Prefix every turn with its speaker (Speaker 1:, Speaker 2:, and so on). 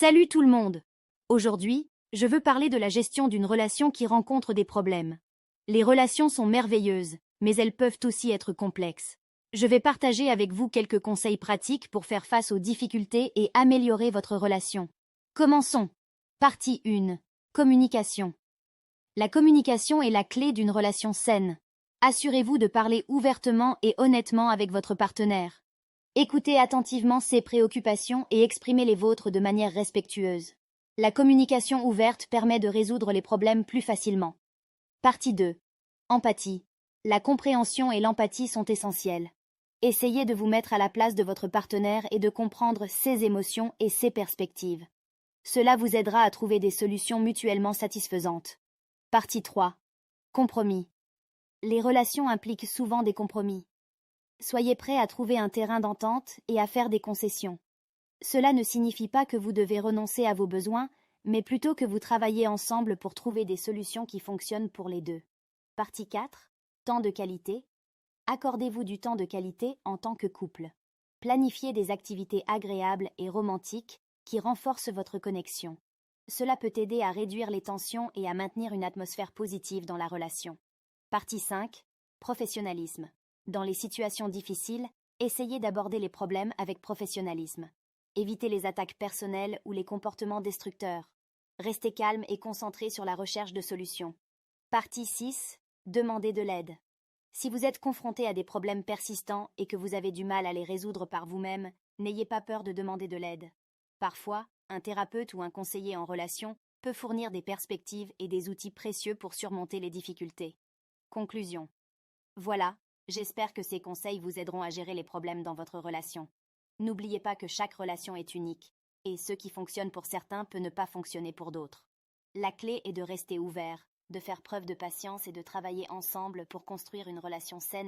Speaker 1: Salut tout le monde! Aujourd'hui, je veux parler de la gestion d'une relation qui rencontre des problèmes. Les relations sont merveilleuses, mais elles peuvent aussi être complexes. Je vais partager avec vous quelques conseils pratiques pour faire face aux difficultés et améliorer votre relation. Commençons. Partie 1. Communication. La communication est la clé d'une relation saine. Assurez-vous de parler ouvertement et honnêtement avec votre partenaire. Écoutez attentivement ses préoccupations et exprimez les vôtres de manière respectueuse. La communication ouverte permet de résoudre les problèmes plus facilement. Partie 2. Empathie. La compréhension et l'empathie sont essentielles. Essayez de vous mettre à la place de votre partenaire et de comprendre ses émotions et ses perspectives. Cela vous aidera à trouver des solutions mutuellement satisfaisantes. Partie 3. Compromis. Les relations impliquent souvent des compromis. Soyez prêt à trouver un terrain d'entente et à faire des concessions. Cela ne signifie pas que vous devez renoncer à vos besoins, mais plutôt que vous travaillez ensemble pour trouver des solutions qui fonctionnent pour les deux. Partie 4. Temps de qualité. Accordez-vous du temps de qualité en tant que couple. Planifiez des activités agréables et romantiques qui renforcent votre connexion. Cela peut aider à réduire les tensions et à maintenir une atmosphère positive dans la relation. Partie 5. Professionnalisme. Dans les situations difficiles, essayez d'aborder les problèmes avec professionnalisme. Évitez les attaques personnelles ou les comportements destructeurs. Restez calme et concentré sur la recherche de solutions. Partie 6. Demandez de l'aide. Si vous êtes confronté à des problèmes persistants et que vous avez du mal à les résoudre par vous-même, n'ayez pas peur de demander de l'aide. Parfois, un thérapeute ou un conseiller en relation peut fournir des perspectives et des outils précieux pour surmonter les difficultés. Conclusion. Voilà. J'espère que ces conseils vous aideront à gérer les problèmes dans votre relation. N'oubliez pas que chaque relation est unique, et ce qui fonctionne pour certains peut ne pas fonctionner pour d'autres. La clé est de rester ouvert, de faire preuve de patience et de travailler ensemble pour construire une relation saine et